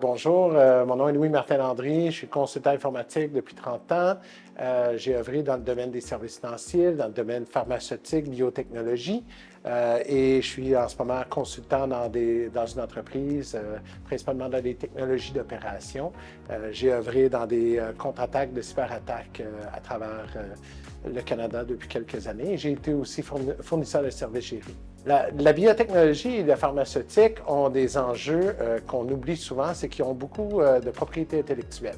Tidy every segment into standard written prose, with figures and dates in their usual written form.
Bonjour, mon nom est Louis-Martin Landry, je suis consultant informatique depuis 30 ans. J'ai œuvré dans le domaine des services financiers, dans le domaine pharmaceutique, biotechnologie et je suis en ce moment consultant dans une entreprise, principalement dans des technologies d'opération. J'ai œuvré dans des contre-attaques, de cyberattaques à travers le Canada depuis quelques années. J'ai été aussi fournisseur de services gérés. La biotechnologie et la pharmaceutique ont des enjeux qu'on oublie souvent, c'est qu'ils ont beaucoup de propriété intellectuelle.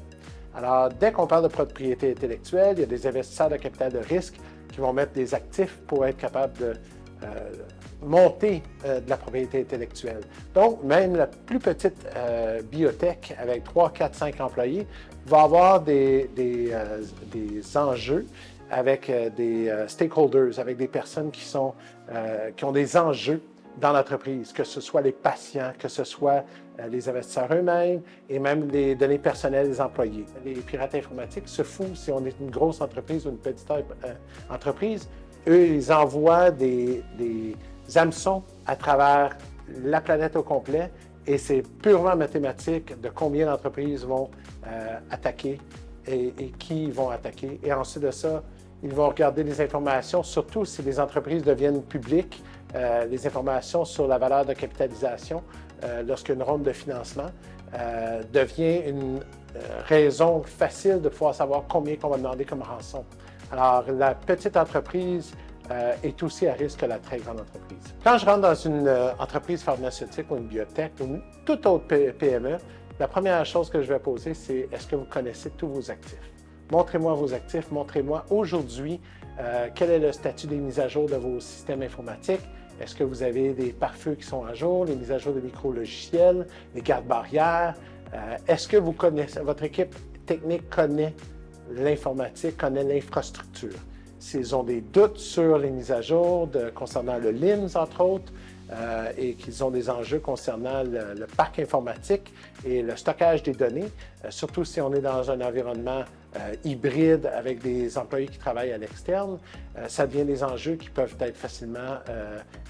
Alors, dès qu'on parle de propriété intellectuelle, il y a des investisseurs de capital de risque qui vont mettre des actifs pour être capables de monter de la propriété intellectuelle. Donc, même la plus petite biotech avec 3, 4, 5 employés va avoir des enjeux avec des stakeholders, avec des personnes qui ont des enjeux dans l'entreprise, que ce soit les patients, que ce soit les investisseurs eux-mêmes et même les données personnelles des employés. Les pirates informatiques se foutent si on est une grosse entreprise ou une petite entreprise. Eux, ils envoient des hameçons à travers la planète au complet et c'est purement mathématique de combien d'entreprises vont attaquer et qui vont attaquer. Et ensuite de ça, ils vont regarder les informations, surtout si les entreprises deviennent publiques, les informations sur la valeur de capitalisation lorsqu'une ronde de financement devient une raison facile de pouvoir savoir combien on va demander comme rançon. Alors, la petite entreprise est aussi à risque que la très grande entreprise. Quand je rentre dans une entreprise pharmaceutique ou une biotech ou une toute autre PME, la première chose que je vais poser, c'est est-ce que vous connaissez tous vos actifs? Montrez-moi vos actifs, montrez-moi aujourd'hui quel est le statut des mises à jour de vos systèmes informatiques. Est-ce que vous avez des pare-feux qui sont à jour, les mises à jour de micro-logiciels, les gardes-barrières? Est-ce que vous connaissez, votre équipe technique connaît l'informatique, connaît l'infrastructure? S'ils ont des doutes sur les mises à jour concernant le LIMS, entre autres, et qu'ils ont des enjeux concernant le parc informatique et le stockage des données, surtout si on est dans un environnement hybride avec des employés qui travaillent à l'externe, ça devient des enjeux qui peuvent être facilement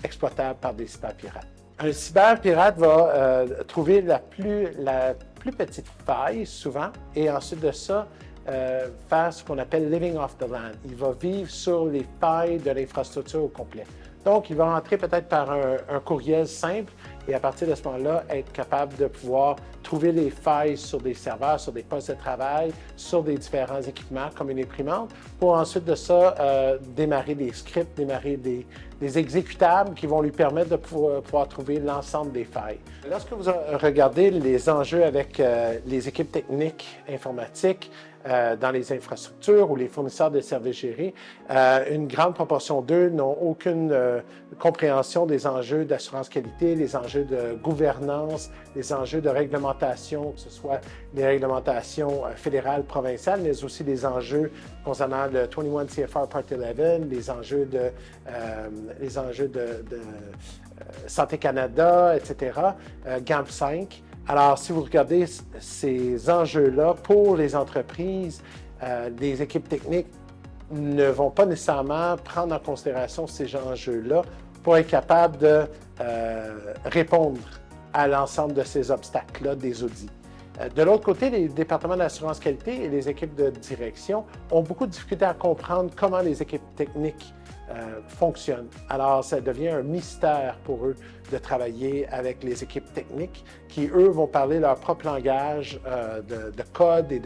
exploitables par des cyberpirates. Un cyberpirate va trouver la plus petite faille souvent et ensuite de ça, faire ce qu'on appelle « living off the land ». Il va vivre sur les failles de l'infrastructure au complet. Donc, il va entrer peut-être par un courriel simple et à partir de ce moment-là, être capable de pouvoir trouver les failles sur des serveurs, sur des postes de travail, sur des différents équipements comme une imprimante, pour ensuite de ça, démarrer des scripts, démarrer des exécutables qui vont lui permettre de pouvoir trouver l'ensemble des failles. Lorsque vous regardez les enjeux avec les équipes techniques informatiques, dans les infrastructures ou les fournisseurs de services gérés, une grande proportion d'eux n'ont aucune compréhension des enjeux d'assurance qualité, les enjeux de gouvernance, les enjeux de réglementation, que ce soit les réglementations fédérales, provinciales, mais aussi les enjeux concernant le 21 CFR Part 11, les enjeux de Santé Canada, etc., GAMP 5. Alors, si vous regardez ces enjeux-là pour les entreprises, les équipes techniques ne vont pas nécessairement prendre en considération ces enjeux-là pour être capables de répondre à l'ensemble de ces obstacles-là des audits. De l'autre côté, les départements d'assurance qualité et les équipes de direction ont beaucoup de difficultés à comprendre comment les équipes techniques fonctionnent. Alors, ça devient un mystère pour eux de travailler avec les équipes techniques qui, eux, vont parler leur propre langage de code et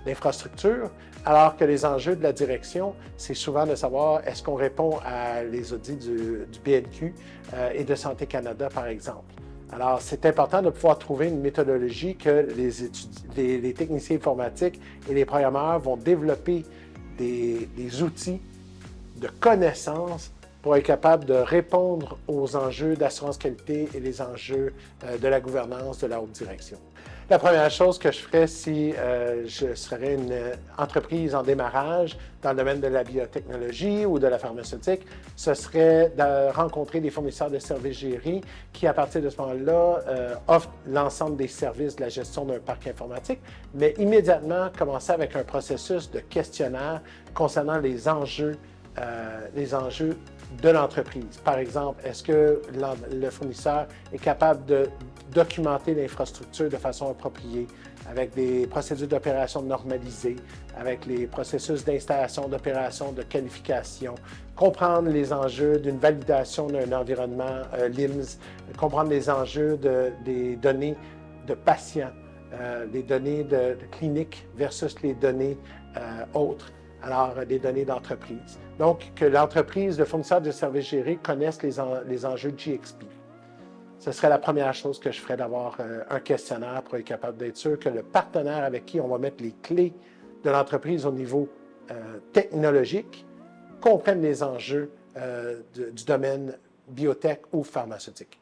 d'infrastructure, alors que les enjeux de la direction, c'est souvent de savoir est-ce qu'on répond à les audits du BNQ et de Santé Canada, par exemple. Alors, c'est important de pouvoir trouver une méthodologie que les techniciens informatiques et les programmeurs vont développer des outils de connaissances pour être capable de répondre aux enjeux d'assurance qualité et les enjeux de la gouvernance de la haute direction. La première chose que je ferais si je serais une entreprise en démarrage dans le domaine de la biotechnologie ou de la pharmaceutique, ce serait de rencontrer des fournisseurs de services gérés qui, à partir de ce moment-là, offrent l'ensemble des services de la gestion d'un parc informatique, mais immédiatement commencer avec un processus de questionnaire concernant les enjeux de l'entreprise. Par exemple, est-ce que le fournisseur est capable de documenter l'infrastructure de façon appropriée, avec des procédures d'opération normalisées, avec les processus d'installation, d'opération, de qualification, comprendre les enjeux d'une validation d'un environnement LIMS, comprendre les enjeux des données de patients, les données de cliniques versus les données autres, alors les données d'entreprise. Donc, que l'entreprise, le fournisseur de services gérés connaisse les enjeux de GXP. Ce serait la première chose que je ferais, d'avoir un questionnaire pour être capable d'être sûr que le partenaire avec qui on va mettre les clés de l'entreprise au niveau technologique comprenne les enjeux du domaine biotech ou pharmaceutique.